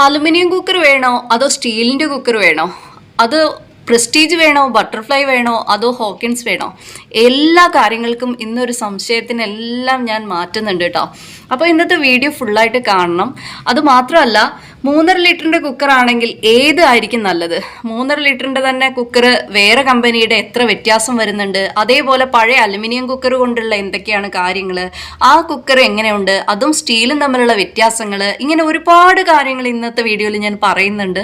Aluminium cooker വേണോ അതോ സ്റ്റീലിൻ്റെ കുക്കർ വേണോ, അത് പ്രസ്റ്റീജ് വേണോ, ബട്ടർഫ്ലൈ വേണോ, അതോ ഹോക്കിൻസ് വേണോ, എല്ലാ കാര്യങ്ങൾക്കും ഇന്നൊരു സംശയത്തിനെല്ലാം ഞാൻ മാറ്റുന്നുണ്ട് കേട്ടോ. അപ്പോൾ ഇന്നത്തെ വീഡിയോ ഫുള്ളായിട്ട് കാണണം. അത് മാത്രമല്ല, 3.5 ലിറ്ററിൻ്റെ കുക്കറാണെങ്കിൽ ഏതായിരിക്കും നല്ലത്? 3.5 ലിറ്ററിൻ്റെ തന്നെ കുക്കർ വേറെ കമ്പനിയുടെ എത്ര വ്യത്യാസം വരുന്നുണ്ട്, അതേപോലെ പഴയ അലുമിനിയം കുക്കർ കൊണ്ടുള്ള എന്തൊക്കെയാണ് കാര്യങ്ങൾ, ആ കുക്കർ എങ്ങനെയുണ്ട്, അതും സ്റ്റീലും തമ്മിലുള്ള വ്യത്യാസങ്ങൾ, ഇങ്ങനെ ഒരുപാട് കാര്യങ്ങൾ ഇന്നത്തെ വീഡിയോയിൽ ഞാൻ പറയുന്നുണ്ട്.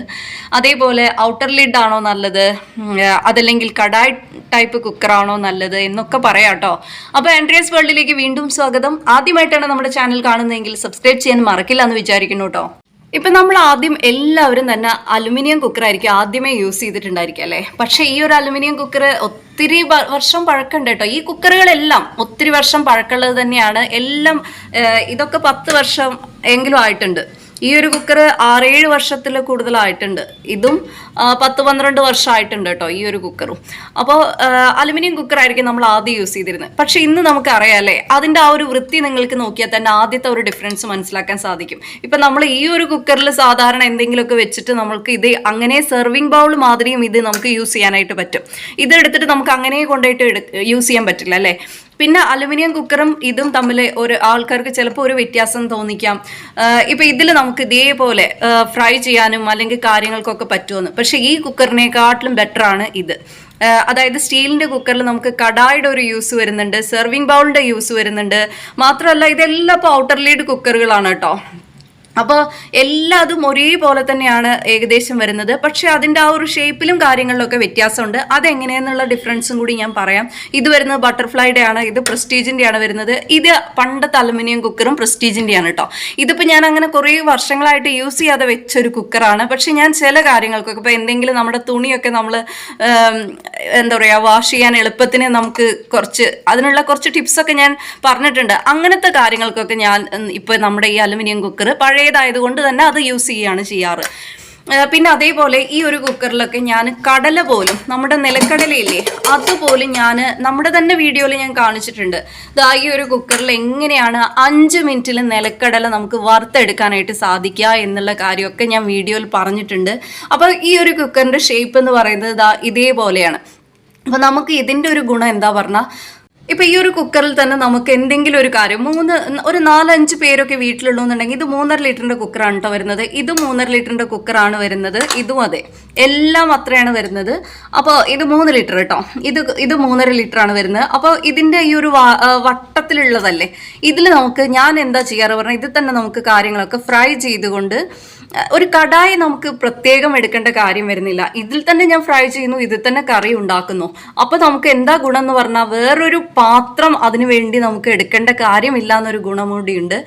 അതേപോലെ ഔട്ടർ ലിഡ് ആണോ നല്ലത്, അതല്ലെങ്കിൽ കടായി ടൈപ്പ് കുക്കറാണോ നല്ലത് എന്നൊക്കെ പറയാം കേട്ടോ. അപ്പോൾ ആൻഡ്രിയാസ് വേൾഡിലേക്ക് വീണ്ടും സ്വാഗതം. ആദ്യമായിട്ടാണ് നമ്മുടെ ചാനൽ കാണുന്നതെങ്കിൽ സബ്സ്ക്രൈബ് ചെയ്യാൻ മറക്കില്ല എന്ന് വിചാരിക്കുന്നു കേട്ടോ. ഇപ്പം നമ്മൾ ആദ്യം എല്ലാവരും തന്നെ അലുമിനിയം കുക്കറായിരിക്കും ആദ്യമേ യൂസ് ചെയ്തിട്ടുണ്ടായിരിക്കും അല്ലേ. പക്ഷേ ഈ ഒരു അലുമിനിയം കുക്കർ ഒത്തിരി വർഷം പഴക്കമുണ്ട് കേട്ടോ. ഈ കുക്കറുകളെല്ലാം ഒത്തിരി വർഷം പഴക്കമുള്ളത് തന്നെയാണ്. എല്ലാം ഇതൊക്കെ 10 വർഷം എങ്കിലും ആയിട്ടുണ്ട്. ഈ ഒരു കുക്കർ 6-7 വർഷത്തിൽ കൂടുതലായിട്ടുണ്ട്. ഇതും 10-12 വർഷമായിട്ടുണ്ട് കേട്ടോ ഈ ഒരു കുക്കറും. അപ്പോൾ അലുമിനിയം കുക്കറായിരിക്കും നമ്മൾ ആദ്യം യൂസ് ചെയ്തിരുന്നത്. പക്ഷേ ഇന്ന് നമുക്കറിയാം അല്ലേ, അതിൻ്റെ ആ ഒരു വൃത്തി നിങ്ങൾക്ക് നോക്കിയാൽ തന്നെ ആദ്യത്തെ ഒരു ഡിഫറൻസ് മനസ്സിലാക്കാൻ സാധിക്കും. ഇപ്പം നമ്മൾ ഈ ഒരു കുക്കറിൽ സാധാരണ എന്തെങ്കിലുമൊക്കെ വെച്ചിട്ട് നമുക്ക് ഇത് അങ്ങനെ സെർവിങ് ബൗൾ മാതിരിയും ഇത് നമുക്ക് യൂസ് ചെയ്യാനായിട്ട് പറ്റും. ഇത് എടുത്തിട്ട് നമുക്ക് അങ്ങനെ കൊണ്ടുപോയിട്ട് യൂസ് ചെയ്യാൻ പറ്റില്ല അല്ലേ. പിന്നെ അലുമിനിയം കുക്കറും ഇതും തമ്മിൽ ഒരു ആൾക്കാർക്ക് ചിലപ്പോൾ ഒരു വ്യത്യാസം തോന്നിക്കാം. ഇപ്പം ഇതിൽ നമുക്ക് ഇതേപോലെ ഫ്രൈ ചെയ്യാനും അല്ലെങ്കിൽ കാര്യങ്ങൾക്കൊക്കെ പറ്റുമെന്ന്. പക്ഷേ ഈ കുക്കറിനെക്കാട്ടിലും ബെറ്ററാണ് ഇത്. അതായത് സ്റ്റീലിൻ്റെ കുക്കറിൽ നമുക്ക് കടായുടെ ഒരു യൂസ് വരുന്നുണ്ട്, സെർവിങ് ബൗളിൻ്റെ യൂസ് വരുന്നുണ്ട്. മാത്രമല്ല ഇതെല്ലാം ഇപ്പോൾ ഔട്ടർ ലീഡ് കുക്കറുകളാണ് കേട്ടോ. അപ്പോൾ എല്ലാതും ഒരേപോലെ തന്നെയാണ് ഏകദേശം വരുന്നത്. പക്ഷേ അതിൻ്റെ ആ ഒരു ഷേപ്പിലും കാര്യങ്ങളിലൊക്കെ വ്യത്യാസമുണ്ട്. അതെങ്ങനെയെന്നുള്ള ഡിഫറൻസും കൂടി ഞാൻ പറയാം. ഇത് വരുന്നത് ബട്ടർഫ്ലൈയുടെ ആണ്, ഇത് പ്രസ്റ്റീജിൻ്റെ ആണ് വരുന്നത്. ഇത് പണ്ടത്തെ അലുമിനിയം കുക്കറും പ്രസ്റ്റീജിൻ്റെയാണ് കേട്ടോ. ഇതിപ്പോൾ ഞാൻ അങ്ങനെ കുറേ വർഷങ്ങളായിട്ട് യൂസ് ചെയ്യാതെ വെച്ചൊരു കുക്കറാണ്. പക്ഷേ ഞാൻ ചില കാര്യങ്ങൾക്കൊക്കെ ഇപ്പോൾ എന്തെങ്കിലും നമ്മുടെ തുണിയൊക്കെ നമ്മൾ എന്താ പറയുക വാഷ് ചെയ്യാൻ എളുപ്പത്തിന് നമുക്ക് അതിനുള്ള കുറച്ച് ടിപ്സൊക്കെ ഞാൻ പറഞ്ഞിട്ടുണ്ട്. അങ്ങനത്തെ കാര്യങ്ങൾക്കൊക്കെ ഞാൻ ഇപ്പോൾ നമ്മുടെ ഈ അലുമിനിയം കുക്കർ പഴയതായതുകൊണ്ട് തന്നെ അത് യൂസ് ചെയ്യുകയാണ് ചെയ്യാറ്. പിന്നെ അതേപോലെ ഈ ഒരു കുക്കറിലൊക്കെ ഞാൻ കടല പോലും, നമ്മുടെ നിലക്കടലയില്ലേ, അതുപോലും ഞാൻ നമ്മുടെ തന്നെ വീഡിയോയിൽ ഞാൻ കാണിച്ചിട്ടുണ്ട്. ഈ ഒരു കുക്കറിൽ എങ്ങനെയാണ് 5 മിനിറ്റിൽ നിലക്കടല നമുക്ക് വറുത്തെടുക്കാനായിട്ട് സാധിക്കുക എന്നുള്ള കാര്യമൊക്കെ ഞാൻ വീഡിയോയിൽ പറഞ്ഞിട്ടുണ്ട്. അപ്പോൾ ഈ ഒരു കുക്കറിൻ്റെ ഷേപ്പ് എന്ന് പറയുന്നത് ഇതേപോലെയാണ്. അപ്പോൾ നമുക്ക് ഇതിൻ്റെ ഒരു ഗുണം എന്താ പറഞ്ഞാൽ, ഇപ്പം ഈ ഒരു കുക്കറിൽ തന്നെ നമുക്ക് എന്തെങ്കിലും ഒരു കാര്യം ഒരു 4-5 പേരൊക്കെ വീട്ടിലുള്ളൂന്നുണ്ടെങ്കിൽ ഇത് 3.5 ലിറ്ററിൻ്റെ കുക്കറാണ് കേട്ടോ വരുന്നത്. ഇത് 3.5 ലിറ്ററിൻ്റെ കുക്കറാണ് വരുന്നത്. ഇതും അതെ, എല്ലാം അത്രയാണ് വരുന്നത്. അപ്പോൾ ഇത് 3 ലിറ്റർ കേട്ടോ, ഇത് 3.5 ലിറ്ററാണ് വരുന്നത്. അപ്പോൾ ഇതിൻ്റെ ഈ ഒരു വട്ടത്തിലുള്ളതല്ലേ, ഇതിൽ നമുക്ക് ഞാൻ എന്താ ചെയ്യാറ് പറഞ്ഞാൽ, ഇതിൽ തന്നെ നമുക്ക് കാര്യങ്ങളൊക്കെ ഫ്രൈ ചെയ്തുകൊണ്ട് ഒരു കടായി നമുക്ക് പ്രത്യേകം എടുക്കേണ്ട കാര്യം വരുന്നില്ല. ഇതിൽ തന്നെ ഞാൻ ഫ്രൈ ചെയ്യുന്നു, ഇതിൽ തന്നെ കറി ഉണ്ടാക്കുന്നു. അപ്പോൾ നമുക്ക് എന്താ ഗുണം എന്ന് പറഞ്ഞാൽ, വേറൊരു പാത്രം അതിനു വേണ്ടി നമുക്ക് എടുക്കേണ്ട കാര്യമില്ല എന്നൊരു ഗുണം കൂടിയുണ്ട്.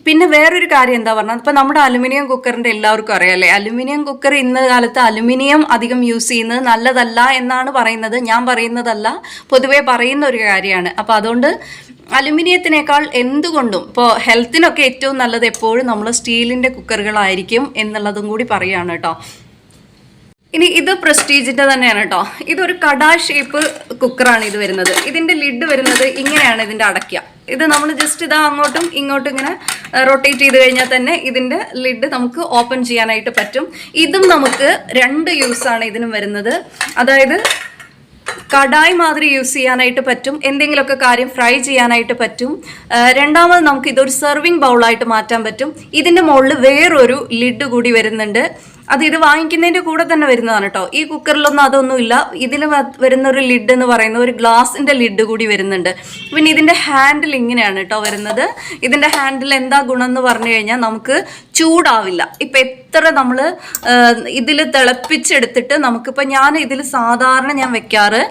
പിന്നെ വേറൊരു കാര്യം എന്താ പറഞ്ഞാൽ, ഇപ്പം നമ്മുടെ അലുമിനിയം കുക്കറിൻ്റെ എല്ലാവർക്കും അറിയാം അല്ലേ, അലുമിനിയം കുക്കർ ഇന്ന കാലത്ത് അലുമിനിയം അധികം യൂസ് ചെയ്യുന്നത് നല്ലതല്ല എന്നാണ് പറയുന്നത്. ഞാൻ പറയുന്നതല്ല, പൊതുവെ പറയുന്ന ഒരു കാര്യമാണ്. അപ്പോൾ അതുകൊണ്ട് അലുമിനിയത്തിനേക്കാൾ എന്തുകൊണ്ടും ഇപ്പോൾ ഹെൽത്തിനൊക്കെ ഏറ്റവും നല്ലത് എപ്പോഴും നമ്മൾ സ്റ്റീലിൻ്റെ കുക്കറുകളായിരിക്കും എന്നുള്ളതും കൂടി പറയുകയാണ് കേട്ടോ. ഇനി ഇത് പ്രസ്റ്റീജിൻ്റെ തന്നെയാണ് കേട്ടോ. ഇതൊരു കടാ ഷേപ്പ് കുക്കറാണ് ഇത് വരുന്നത്. ഇതിൻ്റെ ലിഡ് വരുന്നത് ഇങ്ങനെയാണ് ഇതിൻ്റെ അടയ്ക്കുക. ഇത് നമ്മൾ ജസ്റ്റ് ഇതാ അങ്ങോട്ടും ഇങ്ങോട്ടും ഇങ്ങനെ റൊട്ടേറ്റ് ചെയ്ത് കഴിഞ്ഞാൽ തന്നെ ഇതിൻ്റെ ലിഡ് നമുക്ക് ഓപ്പൺ ചെയ്യാനായിട്ട് പറ്റും. ഇതും നമുക്ക് 2 യൂസാണ് ഇതിനും വരുന്നത്. അതായത് കടായി മാതിരി യൂസ് ചെയ്യാനായിട്ട് പറ്റും, എന്തെങ്കിലുമൊക്കെ കാര്യം ഫ്രൈ ചെയ്യാനായിട്ട് പറ്റും. രണ്ടാമത് നമുക്ക് ഇതൊരു സെർവിങ് ബൗളായിട്ട് മാറ്റാൻ പറ്റും. ഇതിൻ്റെ മുകളിൽ വേറൊരു ലിഡ് കൂടി വരുന്നുണ്ട്. ഇത് വാങ്ങിക്കുന്നതിൻ്റെ കൂടെ തന്നെ വരുന്നതാണ് കേട്ടോ. ഈ കുക്കറിലൊന്നും അതൊന്നുമില്ല. ഇതിൽ വരുന്നൊരു ലിഡ് എന്ന് പറയുന്ന ഒരു ഗ്ലാസിൻ്റെ ലിഡ് കൂടി വരുന്നുണ്ട്. പിന്നെ ഇതിൻ്റെ ഹാൻഡിൽ ഇങ്ങനെയാണ് കേട്ടോ വരുന്നത്. ഇതിൻ്റെ ഹാൻഡിൽ എന്താ ഗുണം എന്ന് പറഞ്ഞു കഴിഞ്ഞാൽ, നമുക്ക് ചൂടാവില്ല. ഇപ്പം എത്ര നമ്മൾ ഇതിൽ തിളപ്പിച്ചെടുത്തിട്ട് നമുക്കിപ്പോൾ ഞാൻ ഇതിൽ സാധാരണ ഞാൻ വെക്കാറ്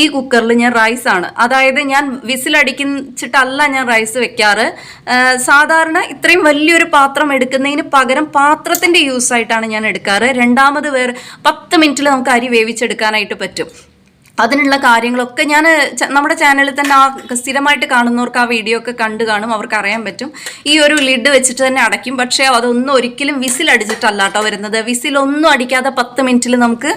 ഈ കുക്കറിൽ ഞാൻ റൈസാണ്, അതായത് ഞാൻ വിസിലടിച്ചിട്ടല്ല ഞാൻ റൈസ് വെക്കാറ്. സാധാരണ ഇത്രയും വലിയൊരു പാത്രം എടുക്കുന്നതിന് പകരം പാത്രത്തിൻ്റെ യൂസായിട്ടാണ് ഞാൻ എടുക്കാറ്. രണ്ടാമത് 10 മിനിറ്റിൽ നമുക്ക് അരി വേവിച്ചെടുക്കാനായിട്ട് പറ്റും. അതിനുള്ള കാര്യങ്ങളൊക്കെ ഞാൻ നമ്മുടെ ചാനലിൽ തന്നെ സ്ഥിരമായിട്ട് കാണുന്നവർക്ക് ആ വീഡിയോ ഒക്കെ കണ്ടു കാണും, അവർക്ക് അറിയാൻ പറ്റും. ഈ ഒരു ലിഡ് വെച്ചിട്ട് തന്നെ അടയ്ക്കും. പക്ഷേ അതൊന്നും ഒരിക്കലും വിസിലടിച്ചിട്ടല്ല കേട്ടോ വരുന്നത്. വിസിലൊന്നും അടിക്കാതെ 10 മിനിറ്റിൽ നമുക്ക്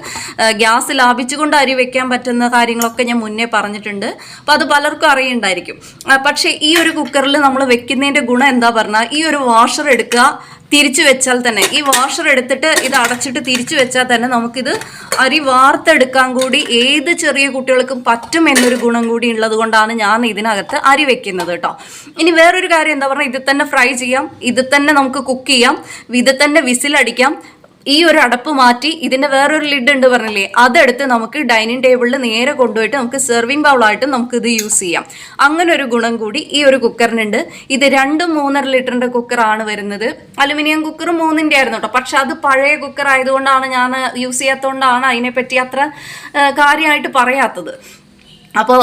ഗ്യാസ് ലാഭിച്ചുകൊണ്ട് അരി വെക്കാൻ പറ്റുന്ന കാര്യങ്ങളൊക്കെ ഞാൻ മുന്നേ പറഞ്ഞിട്ടുണ്ട്. അപ്പോൾ അത് പലർക്കും അറിയുണ്ടായിരിക്കും. പക്ഷേ ഈ ഒരു കുക്കറിൽ നമ്മൾ വെക്കുന്നതിൻ്റെ ഗുണം എന്താ പറഞ്ഞാൽ, ഈ ഒരു വാഷർ എടുക്കുക, തിരിച്ചു വെച്ചാൽ തന്നെ, ഈ വാഷർ എടുത്തിട്ട് ഇത് അടച്ചിട്ട് തിരിച്ചു വെച്ചാൽ തന്നെ നമുക്കിത് അരി വാർത്തെടുക്കാൻ കൂടി ഏത് ചെറിയ കുട്ടികൾക്കും പറ്റും എന്നൊരു ഗുണം കൂടി ഉള്ളത് കൊണ്ടാണ് ഞാൻ ഇതിനകത്ത് അരി വെക്കുന്നത് കേട്ടോ. ഇനി വേറൊരു കാര്യം എന്താ പറഞ്ഞാൽ, ഇത് തന്നെ ഫ്രൈ ചെയ്യാം, ഇത് തന്നെ നമുക്ക് കുക്ക് ചെയ്യാം, ഇത് തന്നെ വിസിലടിക്കാം. ഈ ഒരു അടപ്പ് മാറ്റി ഇതിൻ്റെ വേറൊരു ലിഡ് ഉണ്ട് പറഞ്ഞില്ലേ, അതെടുത്ത് നമുക്ക് ഡൈനിങ് ടേബിളിൽ നേരെ കൊണ്ടുപോയിട്ട് നമുക്ക് സെർവിങ് ബൗളായിട്ട് നമുക്ക് ഇത് യൂസ് ചെയ്യാം. അങ്ങനെ ഒരു ഗുണം കൂടി ഈ ഒരു കുക്കറിനുണ്ട്. ഇത് 2-3.5 ലിറ്ററിൻ്റെ കുക്കറാണ് വരുന്നത്. അലുമിനിയം കുക്കർ 3ൻ്റെ ആയിരുന്നു കേട്ടോ. പക്ഷെ അത് പഴയ കുക്കർ ആയതുകൊണ്ടാണ് ഞാൻ യൂസ് ചെയ്യാത്തതുകൊണ്ടാണ് അതിനെപ്പറ്റി അത്ര കാര്യമായിട്ട് പറയാത്തത്. അപ്പോൾ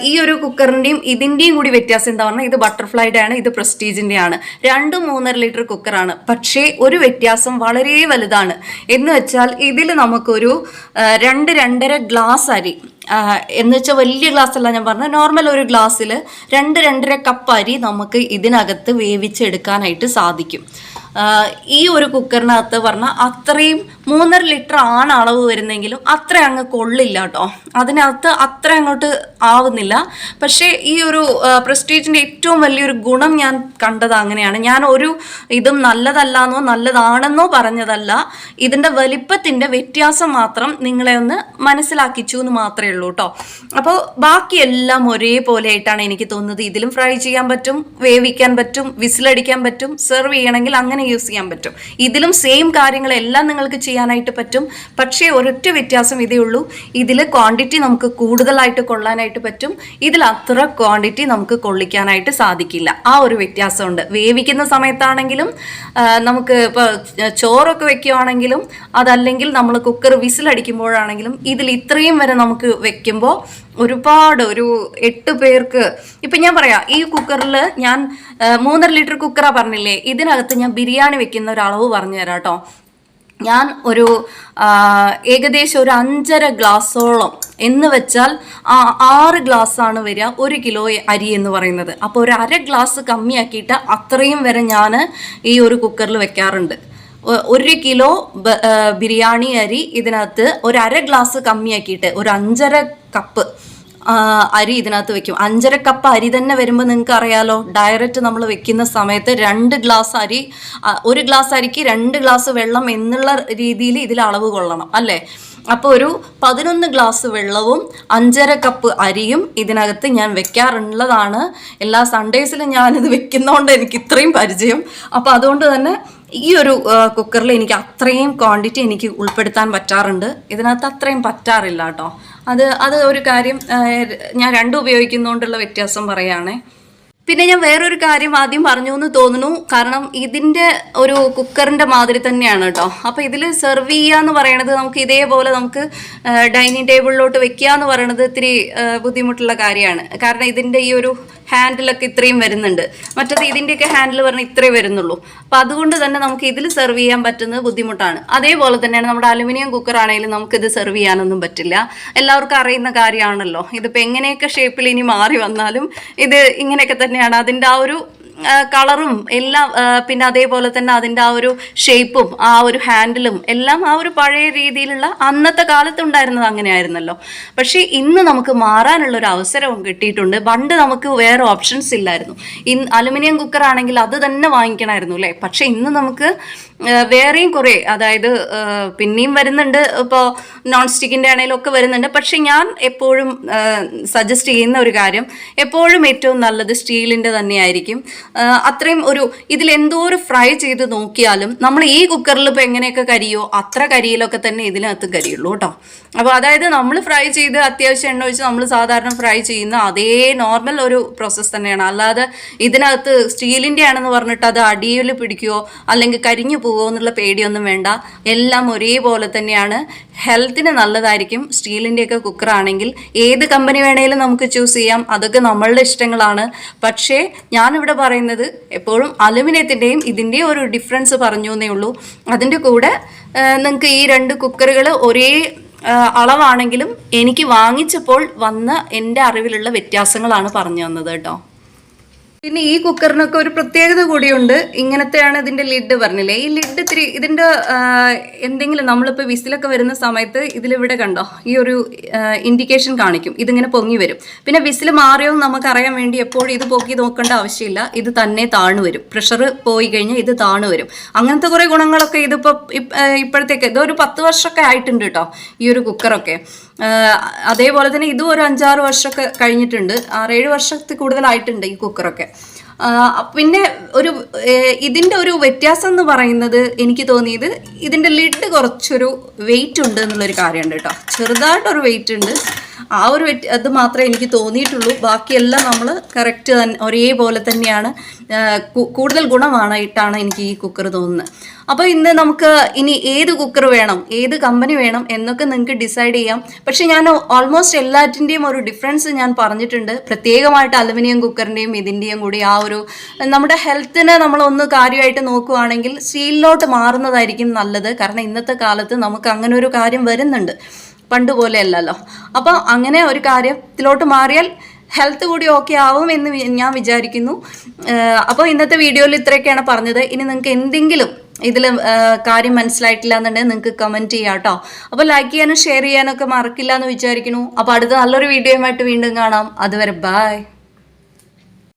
ഈ ഒരു കുക്കറിൻ്റെയും ഇതിൻ്റെയും കൂടി വ്യത്യാസം എന്താ പറഞ്ഞാൽ, ഇത് ബട്ടർഫ്ലൈയുടെ ആണ്, ഇത് പ്രസ്റ്റീജിൻ്റെ ആണ്. 2-3.5 ലിറ്റർ കുക്കറാണ്. പക്ഷേ ഒരു വ്യത്യാസം വളരെ വലുതാണ്. എന്ന് വെച്ചാൽ ഇതിൽ നമുക്കൊരു 2-2.5 ഗ്ലാസ് അരി, എന്ന് വെച്ചാൽ വലിയ ഗ്ലാസ് അല്ല ഞാൻ പറഞ്ഞത്, നോർമൽ ഒരു ഗ്ലാസ്സിൽ 2-2.5 കപ്പ് അരി നമുക്ക് ഇതിനകത്ത് വേവിച്ചെടുക്കാനായിട്ട് സാധിക്കും. ഈ ഒരു കുക്കറിനകത്ത് പറഞ്ഞാൽ അത്രയും 3.5 ലിറ്റർ ആണ് അളവ് വരുന്നെങ്കിലും അത്ര അങ്ങ് കൊള്ളില്ല കേട്ടോ. അതിനകത്ത് അത്ര അങ്ങോട്ട് ആവുന്നില്ല. പക്ഷേ ഈ ഒരു പ്രസ്റ്റീജിൻ്റെ ഏറ്റവും വലിയൊരു ഗുണം ഞാൻ കണ്ടത് അങ്ങനെയാണ്. ഞാൻ ഒരു ഇതും നല്ലതല്ലാന്നോ നല്ലതാണെന്നോ പറഞ്ഞതല്ല, ഇതിൻ്റെ വലിപ്പത്തിൻ്റെ വ്യത്യാസം മാത്രം നിങ്ങളെ ഒന്ന് മനസ്സിലാക്കിച്ചു എന്ന് മാത്രമേ ഉള്ളൂ കേട്ടോ. അപ്പോൾ ബാക്കിയെല്ലാം ഒരേപോലെ ആയിട്ടാണ് എനിക്ക് തോന്നുന്നത്. ഇതിലും ഫ്രൈ ചെയ്യാൻ പറ്റും, വേവിക്കാൻ പറ്റും, വിസിലടിക്കാൻ പറ്റും, സെർവ് ചെയ്യണമെങ്കിൽ അങ്ങനെ യൂസ് ചെയ്യാൻ പറ്റും. ഇതിലും സെയിം കാര്യങ്ങളെല്ലാം നിങ്ങൾക്ക് ചെയ്യാനായിട്ട് പറ്റും. പക്ഷേ ഒരൊറ്റ വ്യത്യാസം ഇതേ ഉള്ളൂ, ഇതിൽ ക്വാണ്ടിറ്റി നമുക്ക് കൂടുതലായിട്ട് കൊള്ളാനായിട്ട് പറ്റും, ഇതിൽ അത്ര ക്വാണ്ടിറ്റി നമുക്ക് കൊള്ളിക്കാനായിട്ട് സാധിക്കില്ല. ആ ഒരു വ്യത്യാസമുണ്ട്. വേവിക്കുന്ന സമയത്താണെങ്കിലും നമുക്ക് ഇപ്പോൾ ചോറൊക്കെ വെക്കുകയാണെങ്കിലും അതല്ലെങ്കിൽ നമ്മൾ കുക്കർ വിസിലടിക്കുമ്പോഴാണെങ്കിലും ഇതിൽ ഇത്രയും വരെ നമുക്ക് വെക്കുമ്പോൾ ഒരുപാട് ഒരു 8 പേർക്ക്, ഇപ്പം ഞാൻ പറയാം, ഈ കുക്കറിൽ ഞാൻ 3.5 ലിറ്റർ കുക്കറാണ് പറഞ്ഞില്ലേ, ഇതിനകത്ത് ഞാൻ ബിരിയാണി വെക്കുന്ന ഒരു അളവ് പറഞ്ഞു തരാം കേട്ടോ. ഞാൻ ഒരു ഏകദേശം ഒരു 5.5 ഗ്ലാസോളം, എന്ന് വെച്ചാൽ 6 ഗ്ലാസ്സാണ് വരിക 1 കിലോ അരി എന്ന് പറയുന്നത്. അപ്പോൾ ഒരു 1/2 ഗ്ലാസ് കമ്മിയാക്കിയിട്ട് അത്രയും വരെ ഞാൻ ഈ ഒരു കുക്കറിൽ വെക്കാറുണ്ട്. 1 കിലോ ബിരിയാണി അരി ഇതിനകത്ത് ഒരു 1/2 ഗ്ലാസ് കമ്മിയാക്കിയിട്ട് ഒരു 5.5 കപ്പ് അരി ഇതിനകത്ത് വെക്കും. 5.5 കപ്പ് അരി തന്നെ വരുമ്പോൾ നിങ്ങൾക്ക് അറിയാലോ, ഡയറക്റ്റ് നമ്മൾ വെക്കുന്ന സമയത്ത് 2 ഗ്ലാസ് അരി, 1 ഗ്ലാസ് അരിക്ക് 2 ഗ്ലാസ് വെള്ളം എന്നുള്ള രീതിയിൽ ഇതിൽ അളവ് കൊള്ളണം അല്ലേ. അപ്പോൾ ഒരു 11 ഗ്ലാസ് വെള്ളവും 5.5 കപ്പ് അരിയും ഇതിനകത്ത് ഞാൻ വെക്കാറുള്ളതാണ്. എല്ലാ സൺഡേസിലും ഞാനിത് വെക്കുന്നതുകൊണ്ട് എനിക്ക് ഇത്രയും പരിചയം. അപ്പോൾ അതുകൊണ്ട് തന്നെ ഈ ഒരു കുക്കറിൽ എനിക്ക് അത്രയും ക്വാണ്ടിറ്റി എനിക്ക് ഉൾപ്പെടുത്താൻ പറ്റാറുണ്ട്. ഇതിനകത്ത് അത്രയും പറ്റാറില്ല കേട്ടോ. അത് ഒരു കാര്യം ഞാൻ രണ്ടും ഉപയോഗിക്കുന്നതുകൊണ്ടുള്ള വ്യത്യാസം പറയുകയാണേ. പിന്നെ ഞാൻ വേറൊരു കാര്യം ആദ്യം പറഞ്ഞു എന്ന് തോന്നുന്നു, കാരണം ഇതിൻ്റെ ഒരു കുക്കറിൻ്റെ മാതിരി തന്നെയാണ് കേട്ടോ. അപ്പോൾ ഇതിൽ സെർവ് ചെയ്യുക എന്ന് പറയണത് നമുക്ക് ഇതേപോലെ നമുക്ക് ഡൈനിങ് ടേബിളിലോട്ട് വെക്കുക എന്ന് പറയണത് ഇത്തിരി ബുദ്ധിമുട്ടുള്ള കാര്യമാണ്. കാരണം ഇതിൻ്റെ ഈ ഒരു ഹാൻഡിലൊക്കെ ഇത്രയും വരുന്നുണ്ട്, മറ്റത് ഇതിൻ്റെയൊക്കെ ഹാൻഡിൽ പറഞ്ഞാൽ ഇത്രേ വരുന്നുള്ളൂ. അപ്പോൾ അതുകൊണ്ട് തന്നെ നമുക്ക് ഇതിൽ സെർവ് ചെയ്യാൻ പറ്റുന്നത് ബുദ്ധിമുട്ടാണ്. അതേപോലെ തന്നെയാണ് നമ്മുടെ അലുമിനിയം കുക്കർ ആണെങ്കിലും നമുക്കിത് സെർവ് ചെയ്യാനൊന്നും പറ്റില്ല. എല്ലാവർക്കും അറിയുന്ന കാര്യമാണല്ലോ. ഇതിപ്പോൾ എങ്ങനെയൊക്കെ ഷേപ്പിൽ ഇനി മാറി വന്നാലും ഇത് ഇങ്ങനെയൊക്കെ തന്നെയാണ്. അതിൻ്റെ ആ ഒരു കളറും എല്ലാം, പിന്നെ അതേപോലെ തന്നെ അതിൻ്റെ ആ ഒരു ഷേപ്പും ആ ഒരു ഹാൻഡിലും എല്ലാം ആ ഒരു പഴയ രീതിയിലുള്ള അന്നത്തെ കാലത്തുണ്ടായിരുന്നത് അങ്ങനെയായിരുന്നല്ലോ. പക്ഷേ ഇന്ന് നമുക്ക് മാറാനുള്ളൊരു അവസരവും കിട്ടിയിട്ടുണ്ട്. പണ്ട് നമുക്ക് വേറെ ഓപ്ഷൻസ് ഇല്ലായിരുന്നു. അലുമിനിയം കുക്കർ ആണെങ്കിൽ അത് തന്നെ വാങ്ങിക്കണമായിരുന്നു അല്ലേ. പക്ഷേ ഇന്ന് നമുക്ക് വേറെയും കുറേ, അതായത് പിന്നെയും വരുന്നുണ്ട്, ഇപ്പോൾ നോൺ സ്റ്റിക്കിൻ്റെ ആണെങ്കിലും ഒക്കെ വരുന്നുണ്ട്. പക്ഷെ ഞാൻ എപ്പോഴും സജസ്റ്റ് ചെയ്യുന്ന ഒരു കാര്യം, എപ്പോഴും ഏറ്റവും നല്ലത് സ്റ്റീലിൻ്റെ തന്നെയായിരിക്കും. അത്രയും ഒരു ഇതിലെന്തോ ഒരു ഫ്രൈ ചെയ്ത് നോക്കിയാലും നമ്മൾ ഈ കുക്കറിൽ ഇപ്പോൾ എങ്ങനെയൊക്കെ കരിയോ അത്ര കരിയിലൊക്കെ തന്നെ ഇതിനകത്ത് കരിയുള്ളൂ കേട്ടോ. അപ്പോൾ അതായത് നമ്മൾ ഫ്രൈ ചെയ്ത് അത്യാവശ്യം എണ്ണ ഒഴിച്ച് നമ്മൾ സാധാരണ ഫ്രൈ ചെയ്യുന്ന അതേ നോർമൽ ഒരു പ്രോസസ്സ് തന്നെയാണ്. അല്ലാതെ ഇതിനകത്ത് സ്റ്റീലിൻ്റെ ആണെന്ന് പറഞ്ഞിട്ട് അത് അടിയിൽ പിടിക്കുകയോ അല്ലെങ്കിൽ കരിഞ്ഞു പോകുമോ എന്നുള്ള പേടിയൊന്നും വേണ്ട. എല്ലാം ഒരേപോലെ തന്നെയാണ്. ഹെൽത്തിന് നല്ലതായിരിക്കും സ്റ്റീലിൻ്റെയൊക്കെ കുക്കറാണെങ്കിൽ. ഏത് കമ്പനി വേണേലും നമുക്ക് ചൂസ് ചെയ്യാം, അതൊക്കെ നമ്മളുടെ ഇഷ്ടങ്ങളാണ്. പക്ഷേ ഞാനിവിടെ പറയുന്നത് എപ്പോഴും അലുമിനിയത്തിൻ്റെയും ഇതിൻ്റെയും ഒരു ഡിഫറൻസ് പറഞ്ഞു എന്നേ ഉള്ളൂ. അതിൻ്റെ കൂടെ നിങ്ങൾക്ക് ഈ 2 കുക്കറുകൾ ഒരേ അളവാണെങ്കിലും എനിക്ക് വാങ്ങിച്ചപ്പോൾ വന്ന എൻ്റെ അറിവിലുള്ള വ്യത്യാസങ്ങളാണ് പറഞ്ഞു തന്നത് കേട്ടോ. പിന്നെ ഈ കുക്കറിനൊക്കെ ഒരു പ്രത്യേകത കൂടിയുണ്ട്. ഇങ്ങനത്തെയാണ് ഇതിന്റെ ലിഡ്, പറഞ്ഞില്ലേ, ഈ ലിഡ് ഇത്തിരി ഇതിന്റെ എന്തെങ്കിലും നമ്മളിപ്പോൾ വിസിലൊക്കെ വരുന്ന സമയത്ത് ഇതിലിവിടെ കണ്ടോ ഈ ഒരു ഇൻഡിക്കേഷൻ കാണിക്കും, ഇതിങ്ങനെ പൊങ്ങി വരും. പിന്നെ വിസിൽ മാറിയോ നമുക്ക് അറിയാൻ വേണ്ടി എപ്പോഴും ഇത് പൊക്കി നോക്കേണ്ട ആവശ്യമില്ല, ഇത് തന്നെ താണു വരും. പ്രഷർ പോയി കഴിഞ്ഞാൽ ഇത് താണു വരും. അങ്ങനത്തെ കുറേ ഗുണങ്ങളൊക്കെ ഇതിപ്പോൾ ഇപ്പോഴത്തേക്ക് ഇതൊരു 10 വർഷമൊക്കെ ആയിട്ടുണ്ട് കേട്ടോ ഈ ഒരു കുക്കറൊക്കെ. അതേപോലെ തന്നെ ഇതും ഒരു 5-6 വർഷമൊക്കെ കഴിഞ്ഞിട്ടുണ്ട്, 6-7 വർഷത്തിൽ കൂടുതലായിട്ടുണ്ട് ഈ കുക്കറൊക്കെ. പിന്നെ ഇതിൻ്റെ ഒരു വ്യത്യാസം എന്ന് പറയുന്നത് എനിക്ക് തോന്നിയത് ഇതിൻ്റെ ലിഡ് കുറച്ചൊരു വെയിറ്റ് ഉണ്ട് എന്നുള്ളൊരു കാര്യമുണ്ട് കേട്ടോ. ചെറുതായിട്ടൊരു വെയിറ്റ് ഉണ്ട്, ആ ഒരു അത് മാത്രമേ എനിക്ക് തോന്നിയിട്ടുള്ളൂ. ബാക്കിയെല്ലാം നമ്മൾ കറക്റ്റ് ഒരേപോലെ തന്നെയാണ്. കൂടുതൽ ഗുണമായിട്ടാണ് എനിക്ക് ഈ കുക്കർ തോന്നുന്നത്. അപ്പോൾ ഇന്ന് നമുക്ക് ഇനി ഏത് കുക്കർ വേണം, ഏത് കമ്പനി വേണം എന്നൊക്കെ നിങ്ങൾക്ക് ഡിസൈഡ് ചെയ്യാം. പക്ഷെ ഞാൻ ഓൾമോസ്റ്റ് എല്ലാറ്റിൻ്റെയും ഒരു ഡിഫറൻസ് ഞാൻ പറഞ്ഞിട്ടുണ്ട്. പ്രത്യേകമായിട്ട് അലുമിനിയം കുക്കറിൻ്റെയും ഇതിൻ്റെയും കൂടി ആ ഒരു നമ്മുടെ ഹെൽത്തിനെ നമ്മളൊന്ന് കാര്യമായിട്ട് നോക്കുകയാണെങ്കിൽ സ്റ്റീലിലോട്ട് മാറുന്നതായിരിക്കും നല്ലത്. കാരണം ഇന്നത്തെ കാലത്ത് നമുക്ക് അങ്ങനെ ഒരു കാര്യം വരുന്നുണ്ട്, പണ്ട് പോലെ അല്ലല്ലോ. അപ്പോൾ അങ്ങനെ ഒരു കാര്യത്തിലോട്ട് മാറിയാൽ ഹെൽത്ത് കൂടി ഓക്കെ ആവും എന്ന് ഞാൻ വിചാരിക്കുന്നു. അപ്പോൾ ഇന്നത്തെ വീഡിയോയിൽ ഇത്രയൊക്കെയാണ് പറഞ്ഞത്. ഇനി നിങ്ങൾക്ക് എന്തെങ്കിലും ഇതിൽ കാര്യം മനസ്സിലായിട്ടില്ല എന്നുണ്ടെങ്കിൽ നിങ്ങൾക്ക് കമൻറ്റ് ചെയ്യാം കേട്ടോ. അപ്പോൾ ലൈക്ക് ചെയ്യാനും ഷെയർ ചെയ്യാനൊക്കെ മറക്കില്ല എന്ന് വിചാരിക്കുന്നു. അപ്പോൾ അടുത്ത നല്ലൊരു വീഡിയോയുമായിട്ട് വീണ്ടും കാണാം. അതുവരെ ബൈ.